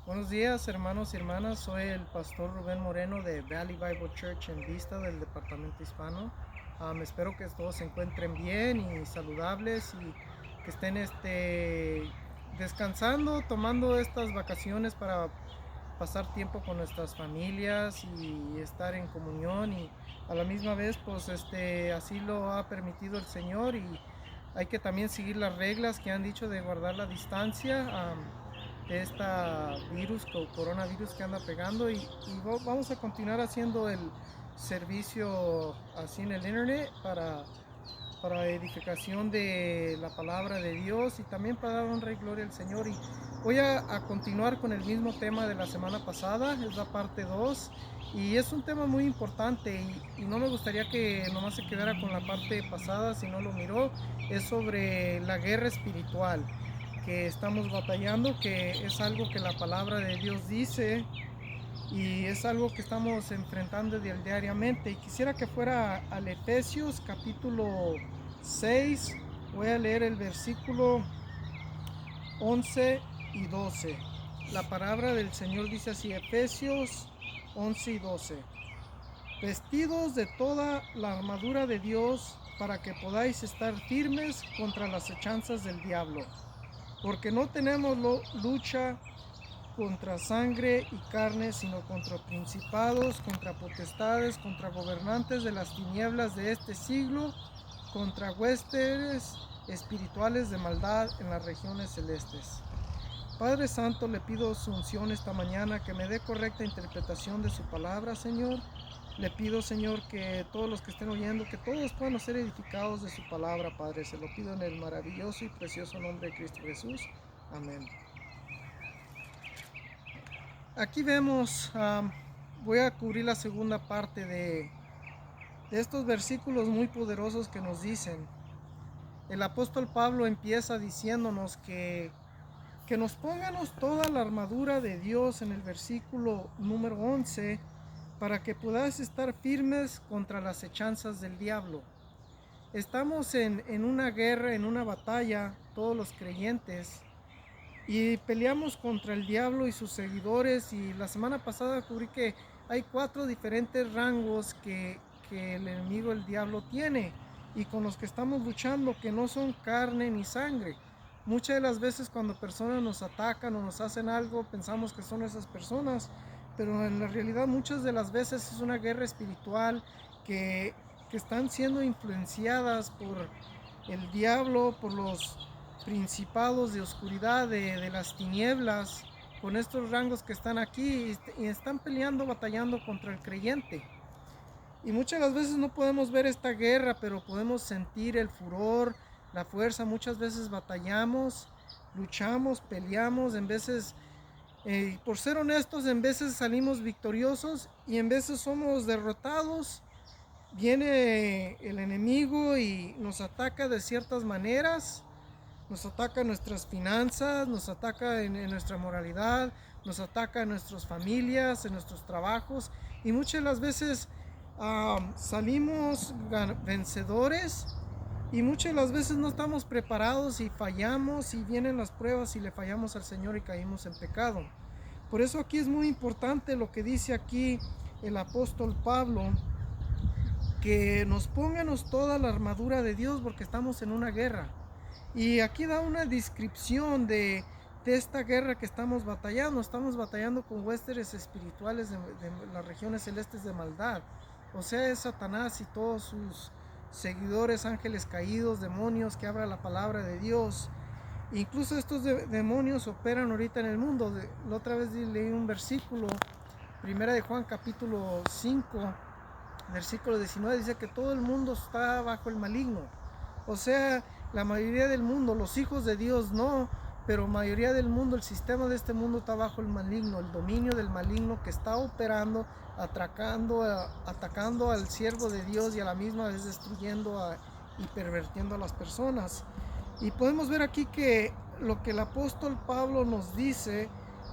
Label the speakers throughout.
Speaker 1: Buenos días, hermanos y hermanas. Soy el pastor Rubén Moreno de Valley Bible Church en Vista del departamento hispano. Espero que todos se encuentren bien y saludables y que estén descansando, tomando estas vacaciones para pasar tiempo con nuestras familias y estar en comunión, y a la misma vez pues así lo ha permitido el Señor, y hay que también seguir las reglas que han dicho de guardar la distancia de esta coronavirus que anda pegando, y vamos a continuar haciendo el servicio así en el internet para edificación de la palabra de Dios y también para dar honra y gloria al Señor. Y voy a continuar con el mismo tema de la semana pasada, es la parte 2 y es un tema muy importante, y no me gustaría que nomás se quedara con la parte pasada si no lo miró. Es sobre la guerra espiritual que estamos batallando, que es algo que la palabra de Dios dice y es algo que estamos enfrentando diariamente. Y quisiera que fuera al Efesios capítulo 6. Voy a leer el versículo 11 y 12. La palabra del Señor dice así, Efesios 11 y 12. Vestidos de toda la armadura de Dios para que podáis estar firmes contra las hechanzas del diablo. Porque no tenemos lucha contra sangre y carne, sino contra principados, contra potestades, contra gobernantes de las tinieblas de este siglo, contra huestes espirituales de maldad en las regiones celestes. Padre Santo, le pido su unción esta mañana, que me dé correcta interpretación de su palabra, Señor. Le pido, Señor, que todos los que estén oyendo, que todos puedan ser edificados de su palabra, Padre. Se lo pido en el maravilloso y precioso nombre de Cristo Jesús. Amén. Aquí vemos, voy a cubrir la segunda parte de estos versículos muy poderosos que nos dicen. El apóstol Pablo empieza diciéndonos que nos pónganos toda la armadura de Dios en el versículo número 11 para que podáis estar firmes contra las hechanzas del diablo. Estamos en una guerra, en una batalla, todos los creyentes, y peleamos contra el diablo y sus seguidores. Y la semana pasada descubrí que hay 4 diferentes rangos que el enemigo, el diablo, tiene, y con los que estamos luchando, que no son carne ni sangre. Muchas de las veces cuando personas nos atacan o nos hacen algo, pensamos que son esas personas, pero en la realidad muchas de las veces es una guerra espiritual que están siendo influenciadas por el diablo, por los principados de oscuridad, de las tinieblas, con estos rangos que están aquí, y están peleando, batallando contra el creyente. Y muchas de las veces no podemos ver esta guerra, pero podemos sentir el furor, la fuerza. Muchas veces batallamos, luchamos, peleamos, en veces, por ser honestos, en veces salimos victoriosos y en veces somos derrotados. Viene el enemigo y nos ataca de ciertas maneras, nos ataca en nuestras finanzas, nos ataca en nuestra moralidad, nos ataca en nuestras familias, en nuestros trabajos, y muchas de las veces salimos vencedores, y muchas de las veces no estamos preparados y fallamos, y vienen las pruebas y le fallamos al Señor y caímos en pecado. Por eso aquí es muy importante lo que dice aquí el apóstol Pablo, que nos pónganos toda la armadura de Dios porque estamos en una guerra. Y aquí da una descripción de esta guerra que estamos batallando. Estamos batallando con huestes espirituales de las regiones celestes de maldad. O sea, es Satanás y todos sus seguidores, ángeles caídos, demonios que hablan la palabra de Dios. Incluso estos demonios operan ahorita en el mundo. La otra vez leí un versículo, primera de Juan capítulo 5, versículo 19, dice que todo el mundo está bajo el maligno. O sea, la mayoría del mundo, los hijos de Dios no, pero mayoría del mundo, el sistema de este mundo está bajo el maligno, el dominio del maligno que está operando, atacando al siervo de Dios y a la misma vez destruyendo y pervirtiendo a las personas. Y podemos ver aquí que lo que el apóstol Pablo nos dice,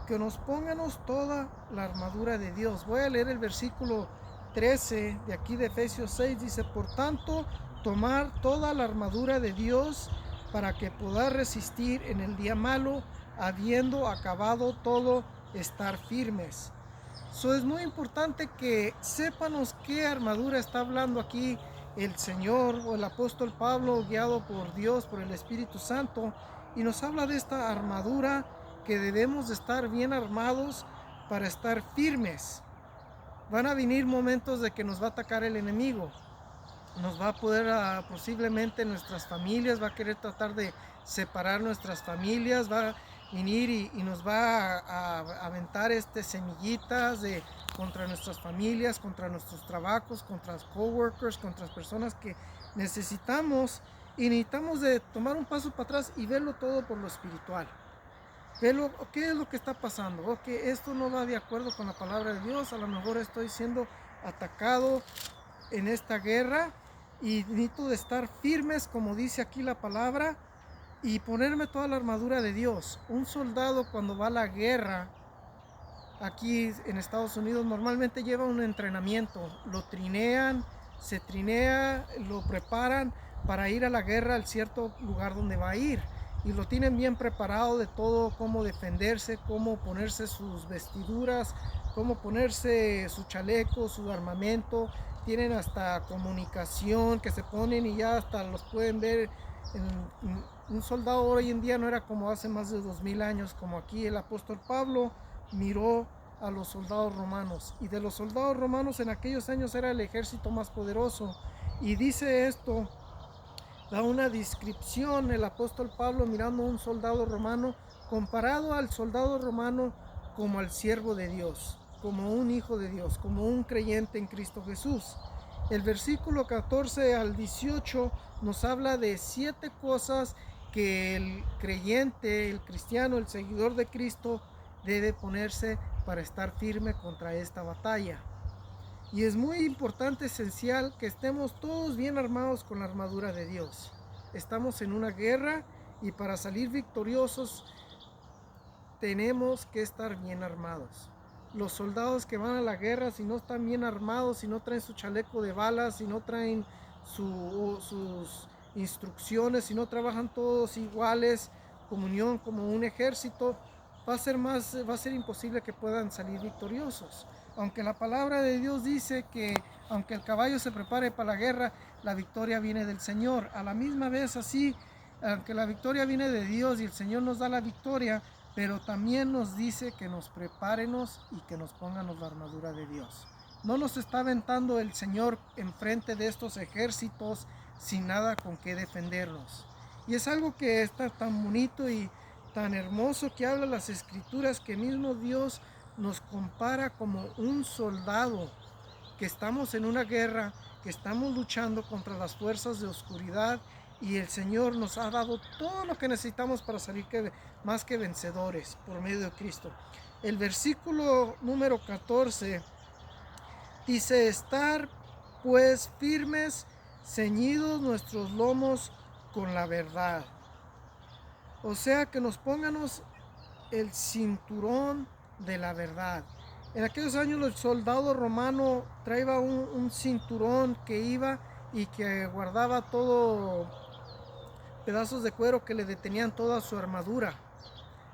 Speaker 1: que nos pónganos toda la armadura de Dios. Voy a leer el versículo 13 de aquí de Efesios 6, dice, por tanto, tomar toda la armadura de Dios para que podáis resistir en el día malo, habiendo acabado todo, estar firmes. Es muy importante que sépanos qué armadura está hablando aquí el Señor o el apóstol Pablo, guiado por Dios, por el Espíritu Santo, y nos habla de esta armadura que debemos de estar bien armados para estar firmes. Van a venir momentos de que nos va a atacar el enemigo, nos va a poder posiblemente nuestras familias, va a querer tratar de separar nuestras familias, va a venir y nos va a aventar semillitas contra nuestras familias, contra nuestros trabajos, contra los coworkers, contra las personas que necesitamos, y necesitamos de tomar un paso para atrás y verlo todo por lo espiritual. Verlo, ¿qué es lo que está pasando? Ok, esto no va de acuerdo con la palabra de Dios, a lo mejor estoy siendo atacado en esta guerra y necesito de estar firmes, como dice aquí la palabra, y ponerme toda la armadura de Dios. Un soldado cuando va a la guerra aquí en Estados Unidos normalmente lleva un entrenamiento, lo trinean, se trinea, lo preparan para ir a la guerra al cierto lugar donde va a ir, y lo tienen bien preparado de todo, cómo defenderse, cómo ponerse sus vestiduras, cómo ponerse su chaleco, su armamento. Tienen hasta comunicación que se ponen y ya hasta los pueden ver. Un soldado hoy en día no era como hace más de 2000 años, como aquí el apóstol Pablo miró a los soldados romanos, y de los soldados romanos en aquellos años era el ejército más poderoso. Y dice esto, da una descripción el apóstol Pablo mirando a un soldado romano, comparado al soldado romano como al siervo de Dios, como un hijo de Dios, como un creyente en Cristo Jesús. El versículo 14 al 18 nos habla de 7 cosas que el creyente, el cristiano, el seguidor de Cristo debe ponerse para estar firme contra esta batalla. Y es muy importante, esencial, que estemos todos bien armados con la armadura de Dios. Estamos en una guerra y para salir victoriosos tenemos que estar bien armados. Los soldados que van a la guerra, si no están bien armados, si no traen su chaleco de balas, si no traen sus instrucciones, si no trabajan todos iguales, comunión como un ejército, va a ser imposible que puedan salir victoriosos. Aunque la palabra de Dios dice que aunque el caballo se prepare para la guerra, la victoria viene del Señor. A la misma vez así, aunque la victoria viene de Dios y el Señor nos da la victoria, pero también nos dice que nos prepárenos y que nos pónganos la armadura de Dios. No nos está aventando el Señor enfrente de estos ejércitos sin nada con qué defendernos. Y es algo que está tan bonito y tan hermoso que habla las escrituras, que mismo Dios nos compara como un soldado, que estamos en una guerra, que estamos luchando contra las fuerzas de oscuridad, y el Señor nos ha dado todo lo que necesitamos para salir más que vencedores por medio de Cristo. El versículo número 14 dice: estar pues firmes, ceñidos nuestros lomos con la verdad. O sea, que nos pónganos el cinturón de la verdad. En aquellos años el soldado romano traía un cinturón que iba y que guardaba todo, pedazos de cuero que le detenían toda su armadura.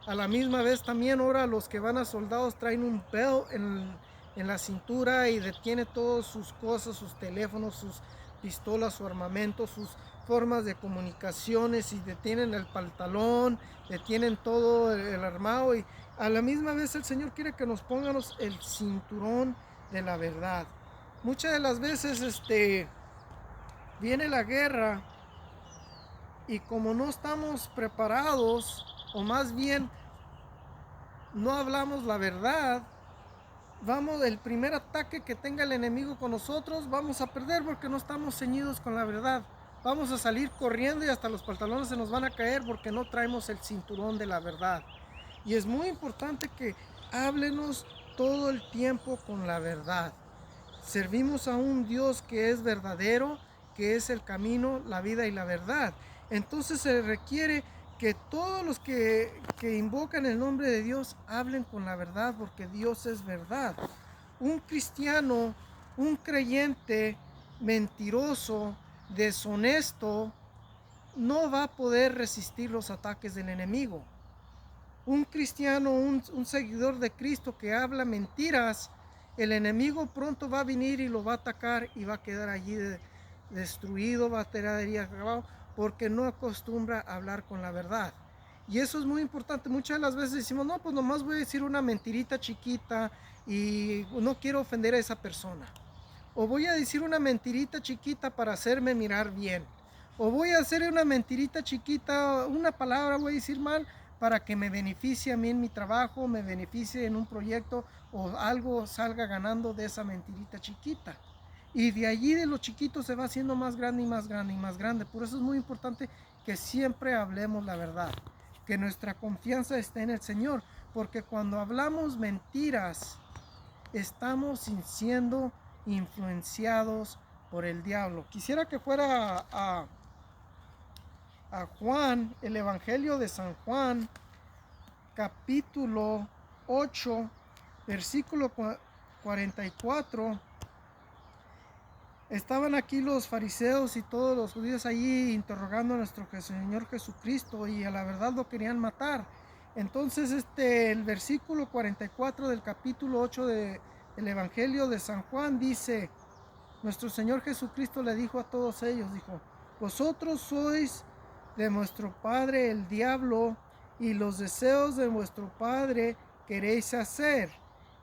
Speaker 1: A la misma vez también ahora los que van a soldados traen un belt en la cintura y detiene todas sus cosas, sus teléfonos, sus pistolas, su armamento, sus formas de comunicaciones, y detienen el pantalón, detienen todo el armado. Y a la misma vez el Señor quiere que nos pongamos el cinturón de la verdad. Muchas de las veces viene la guerra y como no estamos preparados, o más bien no hablamos la verdad, el primer ataque que tenga el enemigo con nosotros, vamos a perder porque no estamos ceñidos con la verdad. Vamos a salir corriendo y hasta los pantalones se nos van a caer porque no traemos el cinturón de la verdad. Y es muy importante que háblenos todo el tiempo con la verdad. Servimos a un Dios que es verdadero, que es el camino, la vida y la verdad. Entonces se requiere que todos los que invocan el nombre de Dios hablen con la verdad, porque Dios es verdad. Un cristiano, un creyente mentiroso, deshonesto, no va a poder resistir los ataques del enemigo. un cristiano, un seguidor de Cristo que habla mentiras, el enemigo pronto va a venir y lo va a atacar y va a quedar allí destruido, va a quedar allí acabado, porque no acostumbra a hablar con la verdad. Y eso es muy importante. Muchas de las veces decimos, no, pues nomás voy a decir una mentirita chiquita y no quiero ofender a esa persona. O voy a decir una mentirita chiquita para hacerme mirar bien. O voy a hacer una mentirita chiquita, una palabra voy a decir mal para que me beneficie a mí en mi trabajo, me beneficie en un proyecto o algo salga ganando de esa mentirita chiquita. Y de allí de lo chiquito se va haciendo más grande y más grande y más grande. Por eso es muy importante que siempre hablemos la verdad, que nuestra confianza esté en el Señor, porque cuando hablamos mentiras, estamos siendo influenciados por el diablo. Quisiera que fuera a Juan, el Evangelio de San Juan, capítulo 8, versículo 44. Estaban aquí los fariseos y todos los judíos allí interrogando a nuestro Señor Jesucristo y a la verdad lo querían matar. Entonces el versículo 44 del capítulo 8 del Evangelio de San Juan dice, nuestro Señor Jesucristo le dijo a todos ellos, dijo, vosotros sois de vuestro padre el diablo y los deseos de vuestro padre queréis hacer.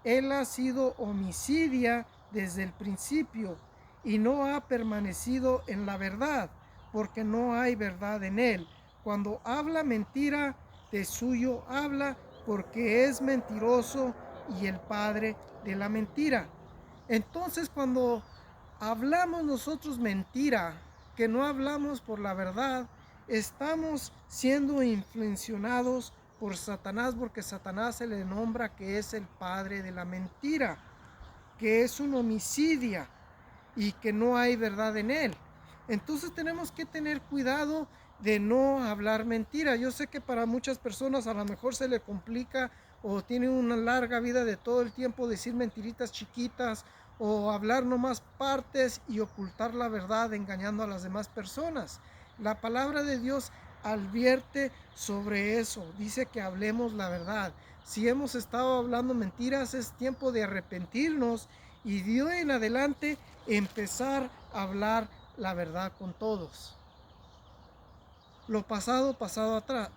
Speaker 1: Él ha sido homicida desde el principio y no ha permanecido en la verdad, porque no hay verdad en él. Cuando habla mentira, de suyo habla, porque es mentiroso y el padre de la mentira. Entonces, cuando hablamos nosotros mentira, que no hablamos por la verdad, estamos siendo influenciados por Satanás, porque Satanás se le nombra que es el padre de la mentira, que es un homicida y que no hay verdad en él. Entonces tenemos que tener cuidado de no hablar mentira. Yo sé que para muchas personas a lo mejor se le complica o tiene una larga vida de todo el tiempo decir mentiritas chiquitas o hablar nomás partes y ocultar la verdad engañando a las demás personas. La palabra de Dios advierte sobre eso, dice que hablemos la verdad. Si hemos estado hablando mentiras, es tiempo de arrepentirnos y de hoy en adelante empezar a hablar la verdad con todos. Lo pasado,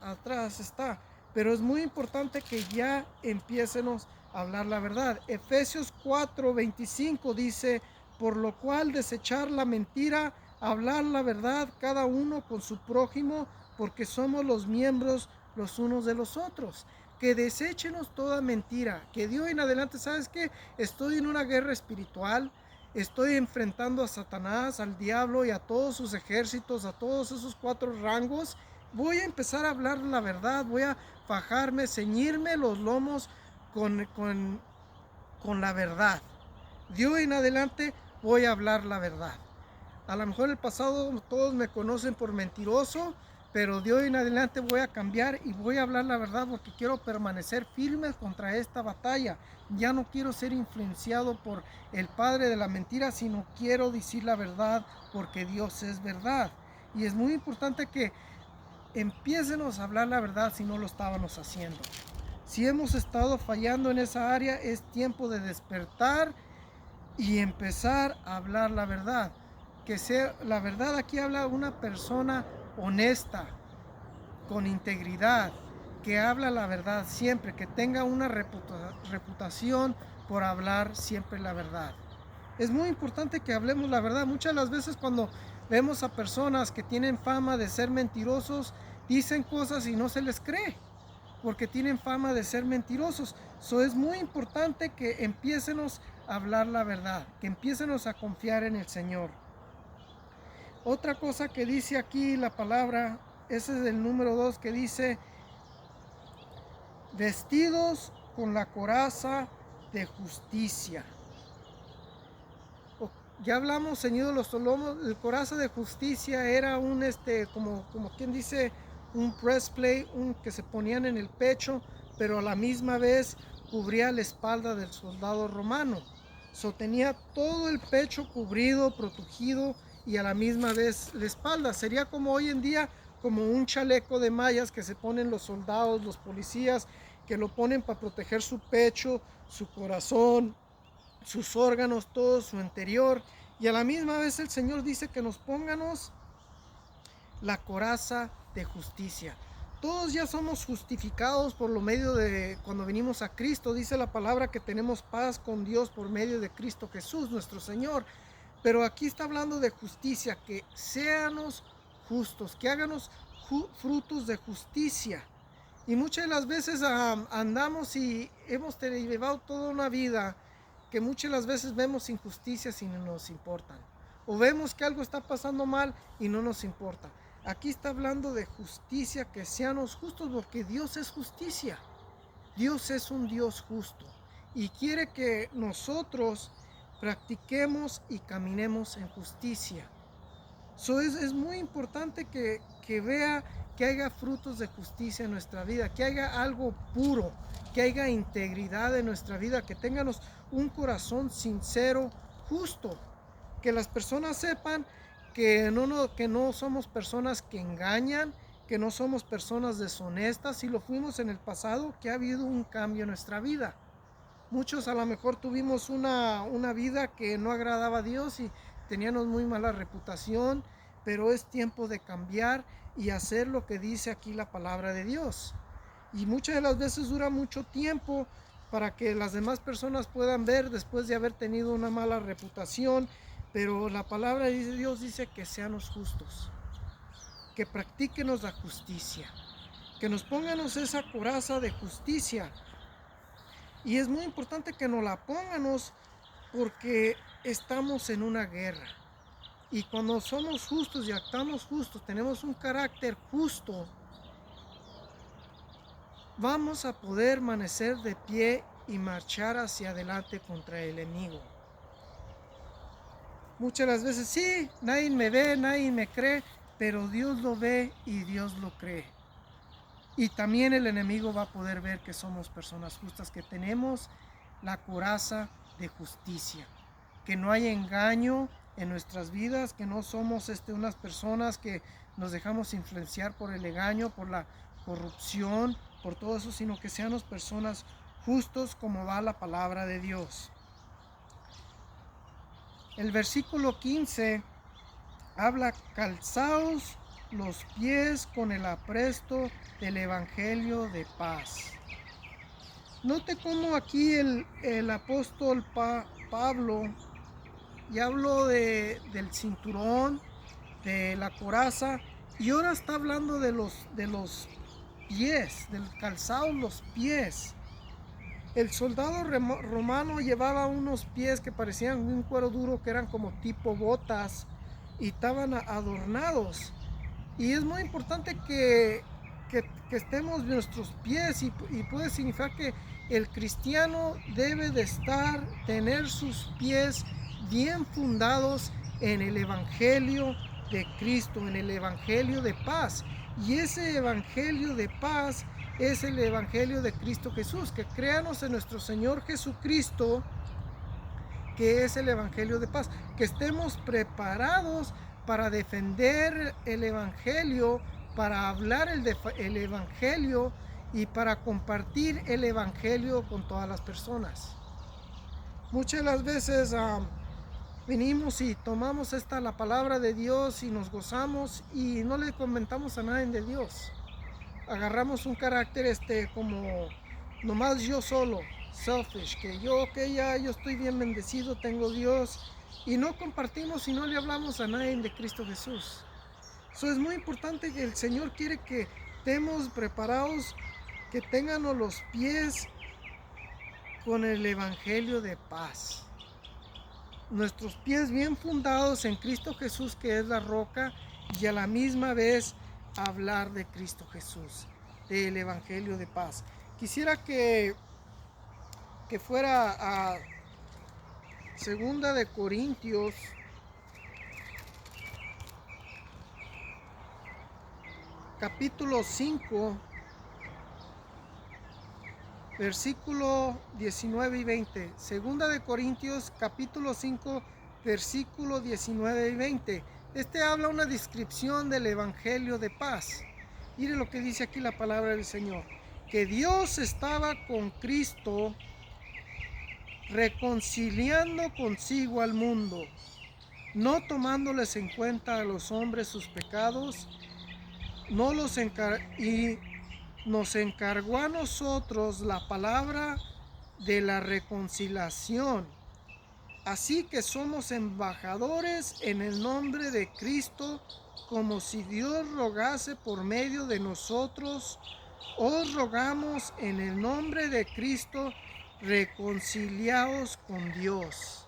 Speaker 1: atrás está, pero es muy importante que ya empiecemos a hablar la verdad. Efesios 4:25 dice, por lo cual desechar la mentira, hablar la verdad cada uno con su prójimo, porque somos los miembros los unos de los otros. Que deséchenos toda mentira, que de hoy en adelante, ¿sabes qué? Estoy en una guerra espiritual, estoy enfrentando a Satanás, al diablo y a todos sus ejércitos, a todos esos 4 rangos. Voy a empezar a hablar la verdad, voy a fajarme, ceñirme los lomos con la verdad. De hoy en adelante voy a hablar la verdad. A lo mejor en el pasado todos me conocen por mentiroso, pero de hoy en adelante voy a cambiar y voy a hablar la verdad porque quiero permanecer firme contra esta batalla. Ya no quiero ser influenciado por el padre de la mentira, sino quiero decir la verdad porque Dios es verdad. Y es muy importante que empiecenos a hablar la verdad si no lo estábamos haciendo. Si hemos estado fallando en esa área, es tiempo de despertar y empezar a hablar la verdad. Que sea la verdad, aquí habla una persona honesta, con integridad, que habla la verdad siempre, que tenga una reputación por hablar siempre la verdad. Es muy importante que hablemos la verdad. Muchas de las veces cuando vemos a personas que tienen fama de ser mentirosos, dicen cosas y no se les cree, porque tienen fama de ser mentirosos. Es muy importante que empiecenos a hablar la verdad, que empiecenos a confiar en el Señor. Otra cosa que dice aquí la palabra, ese es el número 2, que dice, vestidos con la coraza de justicia. Ya hablamos, ceñidos los lomos. El coraza de justicia era un, como quien dice, un breastplate, que se ponían en el pecho, pero a la misma vez cubría la espalda del soldado romano. Tenía todo el pecho cubrido, protegido, y a la misma vez la espalda. Sería como hoy en día como un chaleco de mallas que se ponen los soldados, los policías, que lo ponen para proteger su pecho, su corazón, sus órganos, todo su interior. Y a la misma vez el Señor dice que nos pongamos la coraza de justicia. Todos ya somos justificados por lo medio de cuando venimos a Cristo. Dice la palabra que tenemos paz con Dios por medio de Cristo Jesús, nuestro Señor. Pero aquí está hablando de justicia, que seamos justos, que háganos frutos de justicia. Y muchas de las veces andamos y hemos llevado toda una vida que muchas de las veces vemos injusticias y no nos importan. O vemos que algo está pasando mal y no nos importa. Aquí está hablando de justicia, que seamos justos, porque Dios es justicia. Dios es un Dios justo y quiere que nosotros practiquemos y caminemos en justicia. Es muy importante que vea que haya frutos de justicia en nuestra vida, que haya algo puro, que haya integridad en nuestra vida, que tengamos un corazón sincero, justo, que las personas sepan que no somos personas que engañan, que no somos personas deshonestas. Si lo fuimos en el pasado, que ha habido un cambio en nuestra vida. Muchos a lo mejor tuvimos una vida que no agradaba a Dios y teníamos muy mala reputación, pero es tiempo de cambiar y hacer lo que dice aquí la palabra de Dios. Y muchas de las veces dura mucho tiempo para que las demás personas puedan ver después de haber tenido una mala reputación, pero la palabra de Dios dice que seamos justos, que practíquenos la justicia, que nos pónganos esa coraza de justicia. Y es muy importante que nos la pongamos porque estamos en una guerra. Y cuando somos justos y actuamos justos, tenemos un carácter justo, vamos a poder permanecer de pie y marchar hacia adelante contra el enemigo. Muchas de las veces sí, nadie me ve, nadie me cree, pero Dios lo ve y Dios lo cree. Y también el enemigo va a poder ver que somos personas justas, que tenemos la coraza de justicia, que no hay engaño en nuestras vidas, que no somos unas personas que nos dejamos influenciar por el engaño, por la corrupción, por todo eso, sino que seamos personas justos como va la palabra de Dios. El versículo 15 habla: calzaos los pies con el apresto del evangelio de paz. Note cómo aquí el apóstol Pablo ya habló del cinturón, de la coraza, y ahora está hablando de los pies, del calzado, los pies. El soldado romano llevaba unos pies que parecían un cuero duro, que eran como tipo botas y estaban adornados. Y es muy importante que estemos nuestros pies, y puede significar que el cristiano debe de tener sus pies bien fundados en el evangelio de Cristo, en el evangelio de paz. Y ese evangelio de paz es el evangelio de Cristo Jesús, que créanos en nuestro Señor Jesucristo, que es el evangelio de paz, que estemos preparados para defender el evangelio, para hablar el evangelio y para compartir el evangelio con todas las personas. Muchas de las veces venimos y tomamos la palabra de Dios y nos gozamos y no le comentamos a nadie de Dios. Agarramos un carácter como nomás yo solo, selfish, que yo estoy bien bendecido, tengo Dios, y no compartimos y no le hablamos a nadie de Cristo Jesús. Eso es muy importante, que el Señor quiere que estemos preparados, que tengan los pies con el evangelio de paz, nuestros pies bien fundados en Cristo Jesús, que es la roca, y a la misma vez hablar de Cristo Jesús, del evangelio de paz. Quisiera que fuera a 2 de Corintios capítulo 5, versículo 19 y 20. 2 de Corintios capítulo 5, versículo 19 y 20. Este habla una descripción del evangelio de paz. Mire lo que dice aquí la palabra del Señor, que Dios estaba con Cristo reconciliando consigo al mundo, no tomándoles en cuenta a los hombres sus pecados, y nos encargó a nosotros la palabra de la reconciliación. Así que somos embajadores en el nombre de Cristo, como si Dios rogase por medio de nosotros. Os rogamos en el nombre de Cristo, reconciliaos con Dios,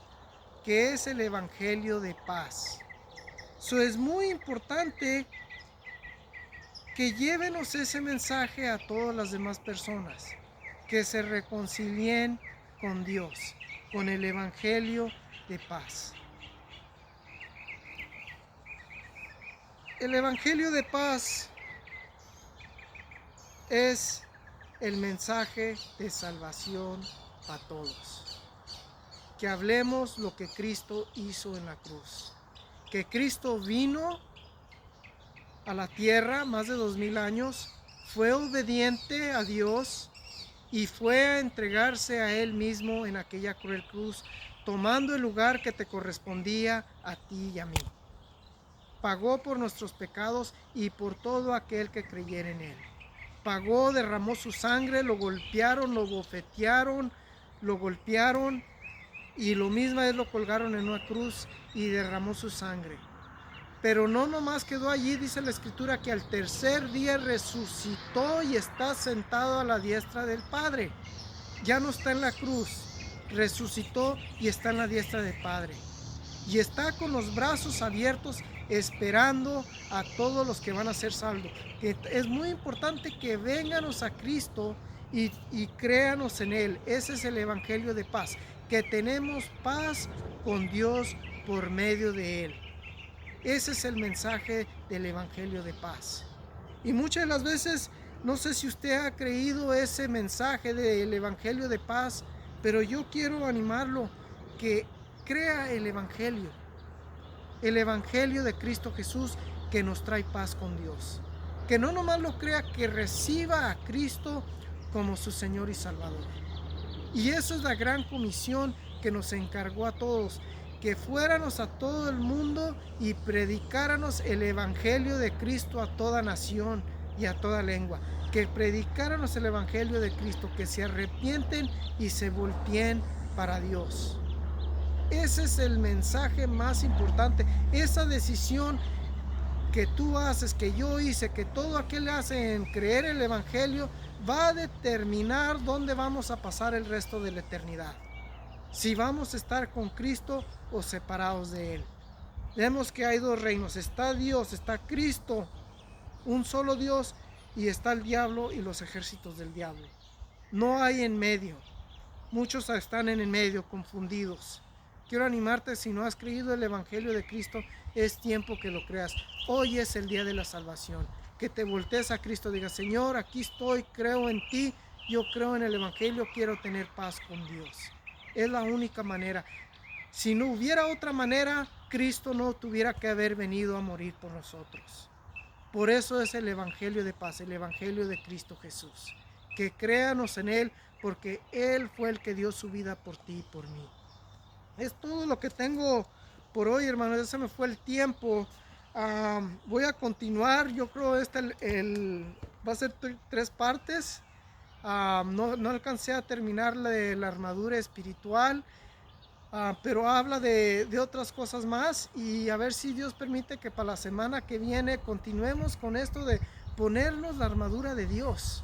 Speaker 1: que es el evangelio de paz. Eso es muy importante, que llévenos ese mensaje a todas las demás personas, que se reconcilien con Dios, con el evangelio de paz. El evangelio de paz es el mensaje de salvación a todos. Que hablemos lo que Cristo hizo en la cruz. Que Cristo vino a la tierra más de 2000 años, fue obediente a Dios y fue a entregarse a Él mismo en aquella cruel cruz, tomando el lugar que te correspondía a ti y a mí. Pagó por nuestros pecados y por todo aquel que creyera en Él. Pagó, derramó su sangre, lo golpearon, lo bofetearon, lo golpearon y lo mismo es, lo colgaron en una cruz y derramó su sangre. Pero no nomás quedó allí, dice la escritura que al tercer día resucitó y está sentado a la diestra del Padre. Ya no está en la cruz, resucitó y está en la diestra del Padre. Y está con los brazos abiertos esperando a todos los que van a ser salvos. Que es muy importante que vénganos a Cristo y créanos en Él. Ese es el evangelio de paz, que tenemos paz con Dios por medio de Él. Ese es el mensaje del evangelio de paz. Y muchas de las veces, no sé si usted ha creído ese mensaje del evangelio de paz, pero yo quiero animarlo que crea el evangelio de Cristo Jesús, que nos trae paz con Dios. Que no nomás lo crea, que reciba a Cristo como su Señor y Salvador. Y eso es la gran comisión que nos encargó a todos, que fuéramos a todo el mundo y predicáramos el evangelio de Cristo a toda nación y a toda lengua. Que predicáramos el evangelio de Cristo, que se arrepienten y se volteen para Dios. Ese es el mensaje más importante. Esa decisión que tú haces, que yo hice, que todo aquel hace en creer el evangelio, va a determinar dónde vamos a pasar el resto de la eternidad. Si vamos a estar con Cristo o separados de Él. Vemos que hay dos reinos. Está Dios, está Cristo, un solo Dios, y está el diablo y los ejércitos del diablo. No hay en medio. Muchos están en el medio, confundidos. Quiero animarte, si no has creído el evangelio de Cristo, es tiempo que lo creas. Hoy es el día de la salvación. Que te voltees a Cristo, digas: Señor, aquí estoy, creo en ti, yo creo en el evangelio, quiero tener paz con Dios. Es la única manera. Si no hubiera otra manera, Cristo no tuviera que haber venido a morir por nosotros. Por eso es el evangelio de paz, el evangelio de Cristo Jesús. Que créanos en Él, porque Él fue el que dio su vida por ti y por mí. Es todo lo que tengo por hoy, hermanos. Ya se me fue el tiempo. Voy a continuar. Yo creo va a ser 3 partes. No alcancé a terminar la armadura espiritual, pero habla de otras cosas más, y a ver si Dios permite que para la semana que viene continuemos con esto de ponernos la armadura de Dios,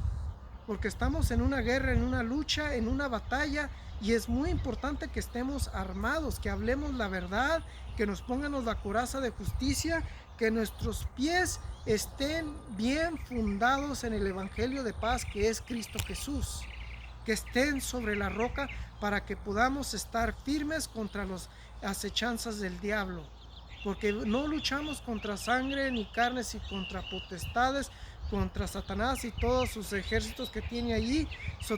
Speaker 1: porque estamos en una guerra, en una lucha, en una batalla, y es muy importante que estemos armados, que hablemos la verdad, que nos pongamos la coraza de justicia, que nuestros pies estén bien fundados en el evangelio de paz, que es Cristo Jesús, que estén sobre la roca, para que podamos estar firmes contra las acechanzas del diablo, porque no luchamos contra sangre ni carnes, y contra potestades, contra Satanás y todos sus ejércitos que tiene allí.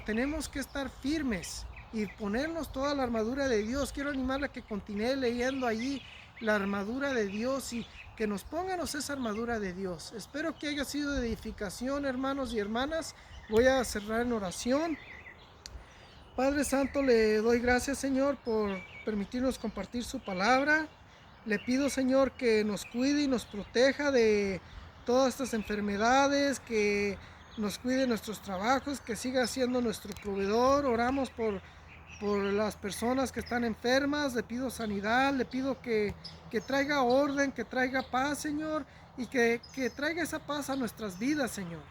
Speaker 1: Tenemos que estar firmes y ponernos toda la armadura de Dios. Quiero animarle a que continúe leyendo allí la armadura de Dios y que nos pónganos esa armadura de Dios. Espero que haya sido de edificación, hermanos y hermanas. Voy a cerrar en oración. Padre Santo, le doy gracias, Señor, por permitirnos compartir su palabra. Le pido, Señor, que nos cuide y nos proteja de todas estas enfermedades, que nos cuide nuestros trabajos, que siga siendo nuestro proveedor. Oramos por las personas que están enfermas, le pido sanidad, le pido que traiga orden, que traiga paz, Señor, y que traiga esa paz a nuestras vidas, Señor.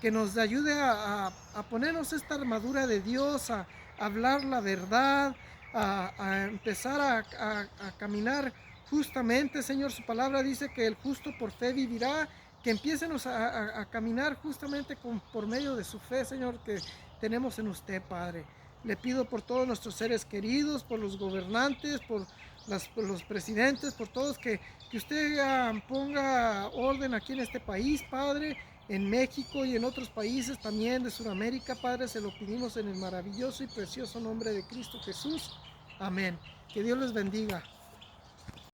Speaker 1: Que nos ayude a ponernos esta armadura de Dios, a hablar la verdad, a empezar a caminar justamente, Señor. Su palabra dice que el justo por fe vivirá, que empiecenos a caminar justamente por medio de su fe, Señor, que tenemos en usted, Padre. Le pido por todos nuestros seres queridos, por los gobernantes, por los presidentes, por todos, que usted ponga orden aquí en este país, Padre, en México y en otros países también de Sudamérica, Padre. Se lo pedimos en el maravilloso y precioso nombre de Cristo Jesús. Amén. Que Dios les bendiga.